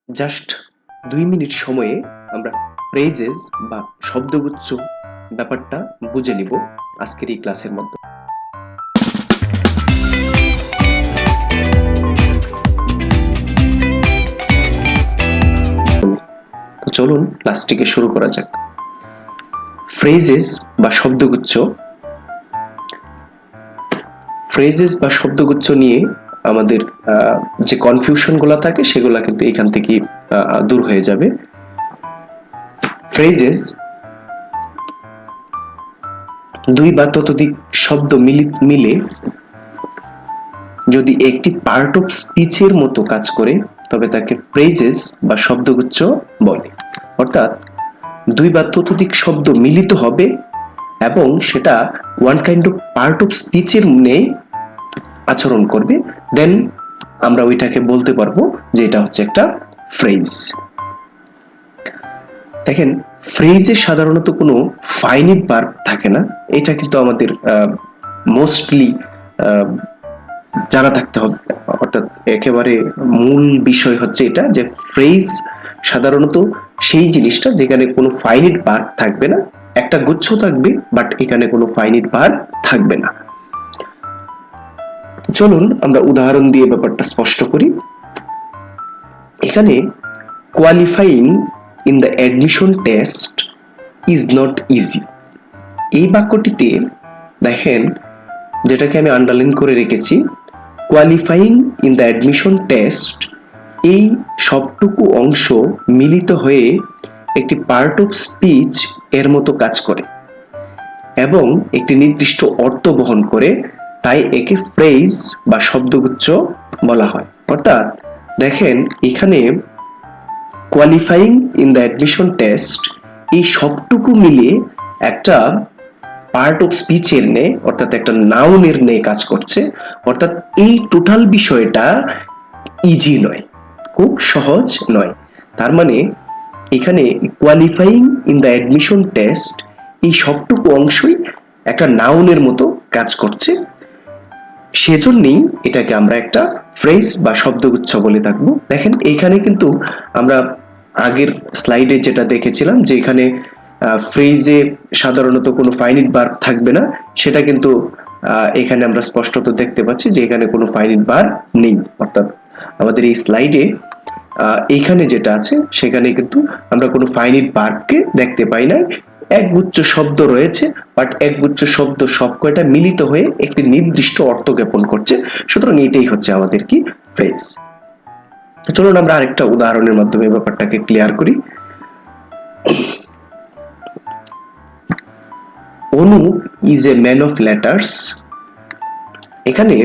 Just ২ minute সময়ে আমরা phrases বা শব্দগুচ্ছ ব্যাপারটা বুঝে নিব আজকের এই ক্লাসের মধ্যে। তো চলুন ক্লাসটিকে শুরু করা যাক। ফ্রেজেস বা শব্দগুচ্ছ নিয়ে আমাদের যে কনফিউশনগুলো থাকে সেগুলো কিন্তু এখান থেকে দূর হয়ে যাবে। ফ্রেজেস দুই বা ততোধিক শব্দ মিলে যদি একটি পার্ট অফ স্পিচের মতো কাজ করে তবে তাকে ফ্রেজেস বা শব্দগুচ্ছ বলে। অর্থাৎ দুই বা ততোধিক শব্দ মিলিত হবে এবং সেটা one kind of part of স্পিচের নিয়ে আচরণ করবে, দেন আমরা ওইটাকে বলতে পারবো যে এটা হচ্ছে একটা ফ্রেজ। দেখেন, ফ্রেজে সাধারণত কোনো ফাইনিট ভার্ব থাকে না। এটা কিন্তু আমাদের মোস্টলি জানা থাকতে হবে। অর্থাৎ একেবারে মূল বিষয় হচ্ছে এটা যে ফ্রেজ সাধারণত সেই জিনিসটা যেখানে কোনো ফাইনিট ভার্ব থাকবে না, একটা গুচ্ছ থাকবে বাট এখানে কোনো ফাইনিট ভার্ব থাকবে না। চলুন আমরা উদাহরণ দিয়ে ব্যাপারটা স্পষ্ট করি। এখানে qualifying in the admission test is not easy, এই বাক্যটিতে দেখেন, যেটাকে আমি আন্ডারলাইন করে রেখেছি, qualifying in the admission test, এই সবটুকু অংশ মিলিত হয়ে একটি পার্ট অফ স্পিচ এর মতো কাজ করে এবং একটি নির্দিষ্ট অর্থ বহন করে, তাই একে ফ্রেজ বা শব্দগুচ্ছ বলা হয়। অর্থাৎ দেখেন, এখানে qualifying in the admission test এই সবটুকু মিলিয়ে একটা পার্ট অফ স্পিচের নে, অর্থাৎ একটা নাউনের নে কাজ করছে। অর্থাৎ এই টোটাল বিষয়টা ইজি নয়, খুব সহজ নয়। তার মানে এখানে qualifying in the admission test এই সবটুকু অংশই একটা নাউনের মতো কাজ করছে, সেজন্যই এটাকে আমরা একটা ফ্রেজ বা শব্দগুচ্ছ বলে থাকবো। দেখেন, এইখানে কিন্তু আমরা আগের স্লাইডে যেটা দেখেছিলাম যে এখানে ফ্রেজে সাধারণত কোনো ফাইনিট ভার্ব থাকবে না, সেটা কিন্তু এখানে আমরা স্পষ্টত দেখতে পাচ্ছি যে এখানে কোনো ফাইনিট ভার্ব নেই। অর্থাৎ আমাদের এই স্লাইডে এইখানে যেটা আছে সেখানে কিন্তু আমরা কোনো ফাইনিট ভার্বকে দেখতে পাই না। একগুচ্ছ শব্দ রয়েছে, বাট একগুচ্ছ শব্দ সব কয়টা মিলিত হয়ে একটি নির্দিষ্ট অর্থ জ্ঞাপন করছে। সুতরাং এটাই হচ্ছে আমাদের কি ফ্রেজ। চলুন আমরা আরেকটা উদাহরণের মাধ্যমে ব্যাপারটাকে ক্লিয়ার করি। Anup is a man of letters. এখানে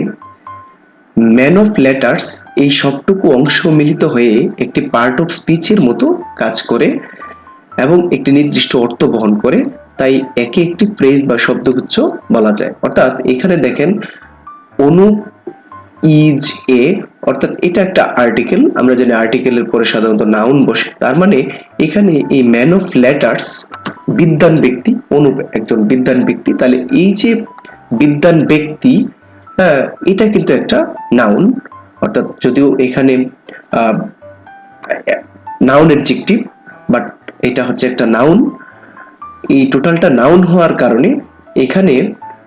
ম্যান অফ লেটার্স এই সবটুকু অংশ মিলিত হয়ে একটি পার্ট অফ স্পিচের মতো কাজ করে এবং একটি নির্দিষ্ট অর্থ বহন করে, তাই একে একটি ফ্রেজ বা শব্দগুচ্ছ বলা যায়। অর্থাৎ এখানে দেখেন, অনুপ ইজ এ, অর্থাৎ এটা একটা আর্টিকেল, আমরা জানি আর্টিকেলের পরে সাধারণত নাউন বসে। তার মানে এখানে এই ম্যান অফ লেটার্স বিদ্বান ব্যক্তি, অনুপ একজন বিদ্বান ব্যক্তি, তাহলে এই যে বিদ্বান ব্যক্তি, এটা কিন্তু একটা নাউন। অর্থাৎ যদিও এখানে নাউন অ্যাডজেক্টিভ, বাট এটা হচ্ছে একটা নাউন। এই টোটালটা নাউন হওয়ার কারণে এখানে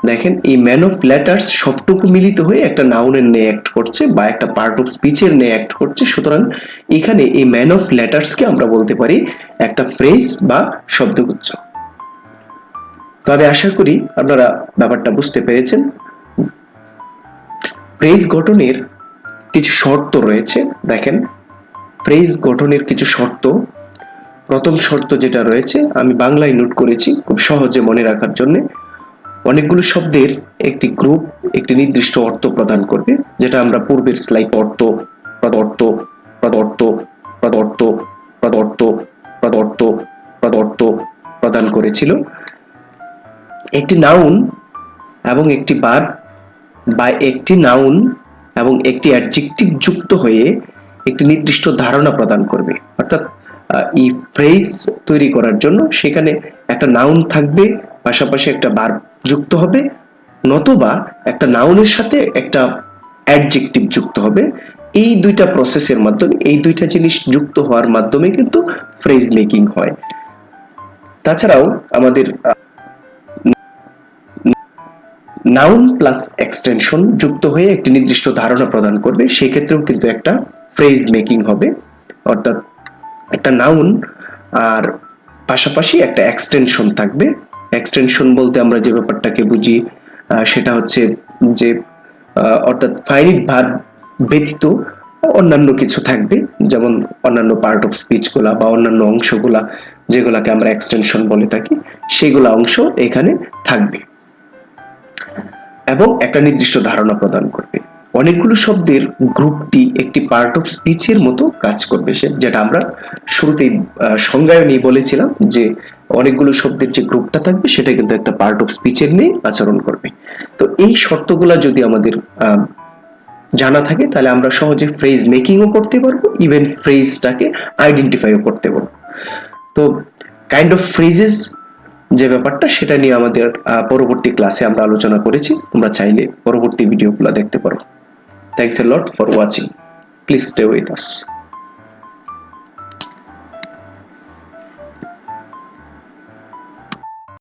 দেখেন এই ম্যান অফ লেটার্স সবটুকু মিলিত হয়ে একটা নাউনের নিয়ে অ্যাক্ট করছে বা একটা পার্ট অফ স্পিচের নিয়ে অ্যাক্ট করছে। সুতরাং এখানে এই ম্যান অফ লেটার্সকে আমরা বলতে পারি একটা ফ্রেজ বা শব্দগুচ্ছ। তবে আশা করি আপনারা ব্যাপারটা বুঝতে পেরেছেন। ফ্রেজ গঠনের কিছু শর্ত রয়েছে। দেখেন, ফ্রেজ গঠনের কিছু শর্ত। প্রথম শর্ত যেটা রয়েছে আমি বাংলায় নোট করেছি খুব সহজে মনে রাখার জন্য। অনেকগুলো শব্দের একটি গ্রুপ একটি নির্দিষ্ট অর্থ প্রদান করবে, যেটা আমরা পূর্বের স্লাইড অর্থ পদার্থ পদার্থ পদার্থ পদার্থ পদার্থ পদার্থ প্রদান করেছিল। একটি নাউন এবং একটি ভার্ব বা একটি নাউন এবং একটি অ্যাডজেক্টিভ যুক্ত হয়ে একটি নির্দিষ্ট ধারণা প্রদান করবে। অর্থাৎ এই ফ্রেজ তৈরি করার জন্য সেখানে একটা নাউন থাকবে, পাশাপাশি একটা ভার্ব যুক্ত হবে, নতুবা একটা নাউনের সাথে একটা অ্যাডজেক্টিভ যুক্ত হবে। এই দুইটা প্রসেসের মাধ্যমে, এই দুইটা জিনিস যুক্ত হওয়ার মাধ্যমে কিন্তু ফ্রেজ মেকিং হয়। তাছাড়াও আমাদের নাউন প্লাস এক্সটেনশন যুক্ত হয়ে একটি নির্দিষ্ট ধারণা প্রদান করবে, সেক্ষেত্রেও কিন্তু একটা ফ্রেজ মেকিং হবে। অর্থাৎ একটা নাউন আর পাশাপাশি একটা এক্সটেনশন থাকবে। এক্সটেনশন বলতে আমরা যে ব্যাপারটাকে বুঝি সেটা হচ্ছে যে অর্থাৎ ফাইনিট ভার্ব ব্যতীত অন্যান্য কিছু থাকবে, যেমন অন্যান্য পার্ট অফ স্পিচ গুলা বা অন্যান্য অংশগুলা যেগুলাকে আমরা এক্সটেনশন বলে থাকি, সেগুলা অংশ এখানে থাকবে এবং একটা নির্দিষ্ট ধারণা প্রদান করবে। অনেকগুলো শব্দের গ্রুপটি একটি পার্ট অফ স্পিচের মতো কাজ করবে, যেটা আমরা শুরুতেই সংজ্ঞায়নেই বলেছিলাম যে অনেকগুলো শব্দের যে গ্রুপটা থাকবে সেটা কিন্তু একটা পার্ট অফ স্পিচের নিয়ে আচরণ করবে। তো এই শর্তগুলা যদি আমাদের জানা থাকে তাহলে আমরা সহজে ফ্রেজ মেকিংও করতে পারবো, ইভেন ফ্রেজটাকে আইডেন্টিফাইও করতে পারবো। তো কাইন্ড অফ ফ্রেজেস যে ব্যাপারটা সেটা নিয়ে আমাদের পরবর্তী ক্লাসে আমরা আলোচনা করেছি, তোমরা চাইলে পরবর্তী ভিডিওগুলো দেখতে পারো। Thanks a lot for watching, please stay with us.